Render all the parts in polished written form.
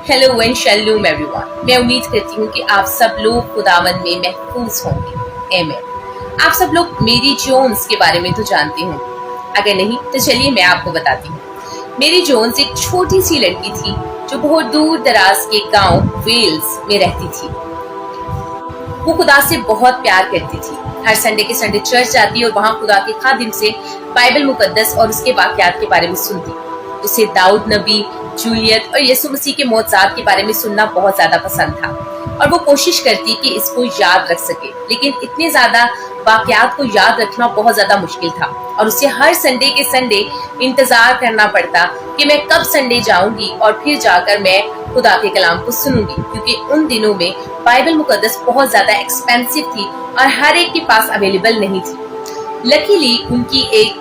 Hello and शैलूम everyone. मैं उम्मीद करती हूँ कि आप सब लोग खुदावंद में महफूज होंगे। आमीन। आप सब लोग मेरी जोन्स के बारे में तो जानते हैं, अगर नहीं तो चलिए मैं आपको बताती हूँ। मेरी जोन्स एक छोटी सी लड़की थी जो बहुत दूर दराज के गांव वेल्स में रहती थी। वो खुदा से बहुत प्यार करती थी। हर संडे के संडे चर्च जाती और वहां खुदा के खादिम से बाइबल मुकद्दस और उसके वाकयात के बारे में सुनती। उसे दाऊद नबी, जूलियत और यीशु मसीह के मौजज़ात के बारे में सुनना बहुत ज्यादा पसंद था और वो कोशिश करती कि इसको याद रख सके, लेकिन इतने ज्यादा वाकयात को याद रखना बहुत ज्यादा मुश्किल था और उसे हर संडे के संडे इंतजार करना पड़ता कि मैं कब संडे जाऊंगी और फिर जाकर मैं खुदा के कलाम को सुनूंगी, क्योंकि उन दिनों में बाइबल मुकद्दस बहुत ज्यादा एक्सपेंसिव थी और हर एक के पास अवेलेबल नहीं थी। लकीली उनकी एक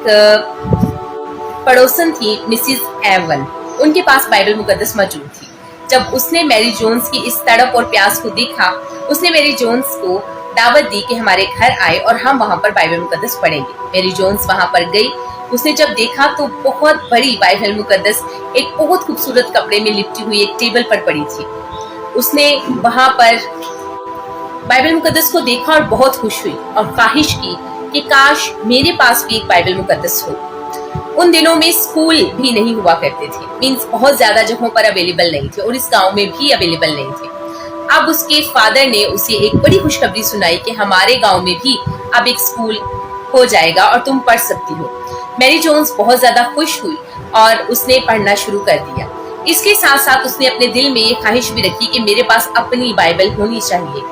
पड़ोसन थी मिसिज एवन, उनके पास बाइबल मुकद्दस मौजूद थी। जब उसने मैरी जोन्स की इस तड़प और प्यास को देखा, उसने मैरी जोन्स को दावत दी कि हमारे घर आए और हम वहां पर बाइबल मुकद्दस पढ़ेंगे। मैरी जोन्स वहां पर गई। उसने जब देखा तो बहुत बड़ी बाइबल मुकद्दस एक बहुत खूबसूरत कपड़े में लिपटी हुई एक टेबल पर पड़ी थी। उसने वहां पर बाइबल मुकद्दस को देखा और बहुत खुश हुई और ख्वाहिश की कि काश मेरे पास भी एक बाइबल मुकद्दस हो। उन दिनों में स्कूल भी नहीं हुआ करते थे, मींस बहुत ज्यादा जगहों पर अवेलेबल नहीं थे और इस गांव में भी अवेलेबल नहीं थे। अब उसके फादर ने उसे एक बड़ी खुशखबरी सुनाई कि हमारे गांव में भी अब एक स्कूल हो जाएगा और तुम पढ़ सकती हो। मैरी जोन्स बहुत ज्यादा खुश हुई और उसने पढ़ना शुरू कर दिया। इसके साथ साथ उसने अपने दिल में ये ख्वाहिश भी रखी कि मेरे पास अपनी बाइबल होनी चाहिए,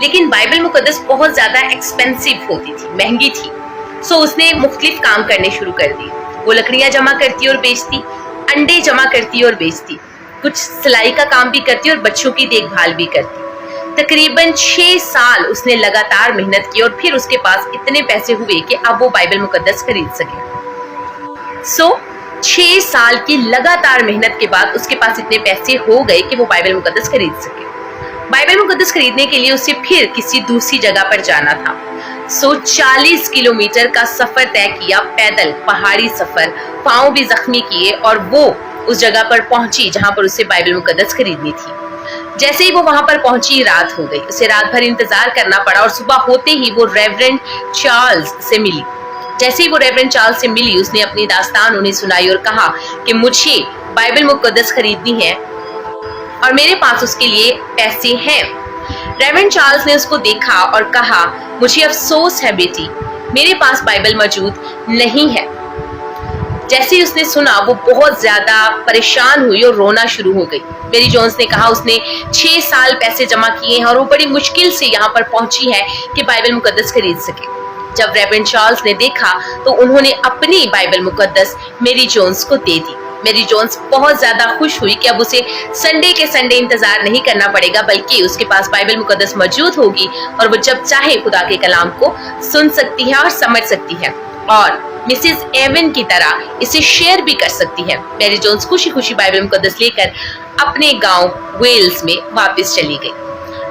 लेकिन बाइबल मुकद्दस बहुत ज्यादा एक्सपेंसिव होती थी, महंगी थी। सो उसने मुख्तलिफ काम करने शुरू कर दिए। वो लकड़ियां जमा करती और बेचती, अंडे जमा करती और बेचती, कुछ सिलाई का काम भी करती और बच्चों की देखभाल भी करती। तकरीबन 6 साल उसने लगातार मेहनत की और फिर उसके पास इतने पैसे हुए कि अब वो बाइबल मुकद्दस खरीद सके। 6 साल की लगातार मेहनत के बाद उसके पास इतने पैसे हो गए कि वो बाइबल मुकद्दस खरीद सके। बाइबल मुकद्दस खरीदने के लिए उसे फिर किसी दूसरी जगह पर जाना था। 40 किलोमीटर का सफर तय किया, पैदल पहाड़ी सफर, पांव भी जख्मी किए और वो उस जगह पर पहुंची जहां पर उसे बाइबल मुकद्दस खरीदनी थी। जैसे ही वो वहां पर पहुंची, रात हो गई। उसे रात भर इंतजार करना पड़ा और सुबह होते ही वो रेवरेंड चार्ल्स से मिली। जैसे ही वो रेवरेंड चार्ल्स से मिली, उसने अपनी दास्तान उन्हें सुनाई और कहा कि मुझे बाइबल मुकद्दस खरीदनी है और मेरे पास उसके लिए पैसे हैं। रेवरेंड चार्ल्स ने उसको देखा और कहा, मुझे अफसोस है बेटी, मेरे पास बाइबल मौजूद नहीं है। जैसे ही उसने सुना, वो बहुत ज्यादा परेशान हुई और रोना शुरू हो गई। मैरी जोन्स ने कहा उसने 6 साल पैसे जमा किए हैं और वो बड़ी मुश्किल से यहाँ पर पहुंची है कि बाइबल मुकद्दस खरीद सके। जब रेवरेंड चार्ल्स ने देखा तो उन्होंने अपनी बाइबल मुकद्दस मैरी जोन्स को दे दी। मैरी जोन्स बहुत ज्यादा खुश हुई कि अब उसे संडे के संडे इंतजार नहीं करना पड़ेगा, बल्कि उसके पास बाइबल मुकद्दस मौजूद होगी और वो जब चाहे खुदा के कलाम को सुन सकती है और समझ सकती है और मिसेस एवन की तरह इसे शेयर भी कर सकती है। मैरी जोन्स खुशी खुशी बाइबल मुकद्दस लेकर अपने गांव वेल्स में वापस चली गई।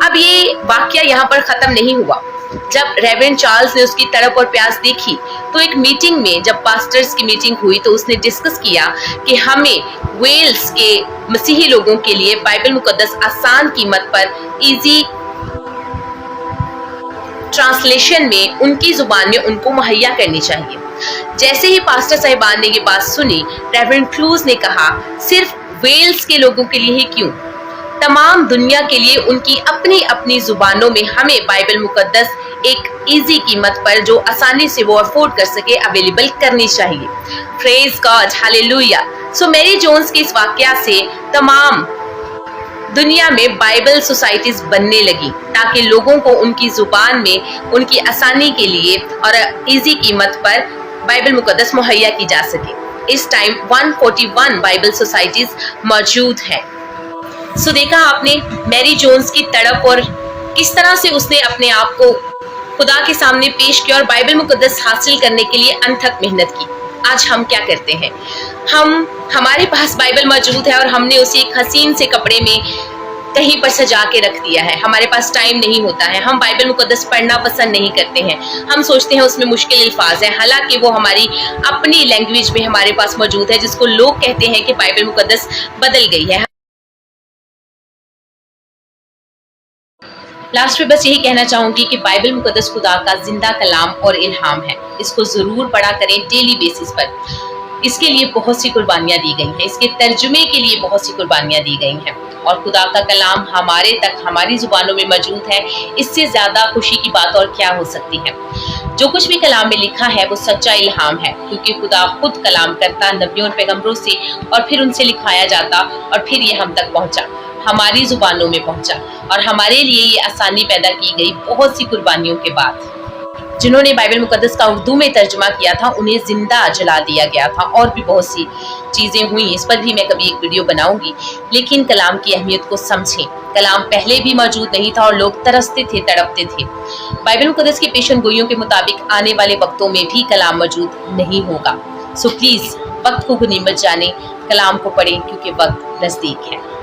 अब ये वाकया यहाँ पर खत्म नहीं हुआ। जब रेवरेंड चार्ल्स ने उसकी तड़प और प्यास देखी तो एक मीटिंग में, जब पास्टर्स की मीटिंग हुई, तो उसने डिस्कस किया कि हमें वेल्स के मसीही लोगों के लिए बाइबल मुकद्दस आसान कीमत पर इजी ट्रांसलेशन में उनकी जुबान में उनको मुहैया करनी चाहिए। जैसे ही पास्टर साहिबान ने ये बात सुनी, रेवरेंड क्लूज ने कहा, सिर्फ वेल्स के लोगों के लिए ही क्यों, तमाम दुनिया के लिए उनकी अपनी अपनी जुबानों में हमें बाइबल मुकद्दस एक इजी कीमत पर, जो आसानी से वो अफोर्ड कर सके, अवेलेबल करनी चाहिए। Praise God, hallelujah. So Mary Jones के इस वाकया से तमाम दुनिया में बाइबल सोसाइटीज बनने लगी ताकि लोगों को उनकी जुबान में उनकी आसानी के लिए और इजी कीमत पर बाइबल मुकद्दस मुहैया की जा सके। इस टाइम 141 बाइबल सोसाइटीज मौजूद हैं। सो देखा आपने मैरी जोन्स की तड़प और किस तरह से उसने अपने आप को खुदा के सामने पेश किया और बाइबल मुकद्दस हासिल करने के लिए अनथक मेहनत की। आज हम क्या करते हैं, हमारे पास बाइबल मौजूद है और हमने उसे एक हसीन से कपड़े में कहीं पर सजा के रख दिया है। हमारे पास टाइम नहीं होता है, हम बाइबल मुकद्दस पढ़ना पसंद नहीं करते हैं। हम सोचते हैं उसमें मुश्किल अल्फाज हैं, हालांकि वो हमारी अपनी लैंग्वेज में हमारे पास मौजूद है, जिसको लोग कहते हैं कि बाइबल मुकद्दस बदल गई है। लास्ट में बस यही कहना चाहूंगी कि बाइबल मुकद्दस खुदा का जिंदा कलाम और इल्हाम है। इसको जरूर पढ़ा करें डेली बेसिस पर। इसके लिए बहुत सी कुर्बानियां दी गई हैं, इसके तर्जुमे के लिए बहुत सी कुर्बानियां दी गई हैं और खुदा का कलाम हमारे तक हमारी जुबानों में मौजूद है। इससे ज्यादा खुशी की बात और क्या हो सकती है। जो कुछ भी कलाम में लिखा है वो सच्चा इल्हाम है, क्योंकि खुदा खुद कलाम करता नबियों और पैगंबरों से और फिर उनसे लिखाया जाता और फिर ये हम तक पहुंचा, हमारी जुबानों में पहुंचा और हमारे लिए ये आसानी पैदा की गई बहुत सी कुर्बानियों के बाद। जिन्होंने बाइबल मुकद्दस का उर्दू में तर्जुमा किया था उन्हें जिंदा जला दिया गया था और भी बहुत सी चीजें हुई। इस पर भी मैं कभी एक वीडियो बनाऊंगी। लेकिन कलाम की अहमियत को समझें। कलाम पहले भी मौजूद नहीं था और लोग तरसते थे, तड़पते थे। बाइबल मुकद्दस की पेशन गोइयों के मुताबिक आने वाले वक्तों में भी कलाम मौजूद नहीं होगा। सो प्लीज वक्त को गनीमत जाने, कलाम को पढ़ें, क्योंकि वक्त नजदीक है।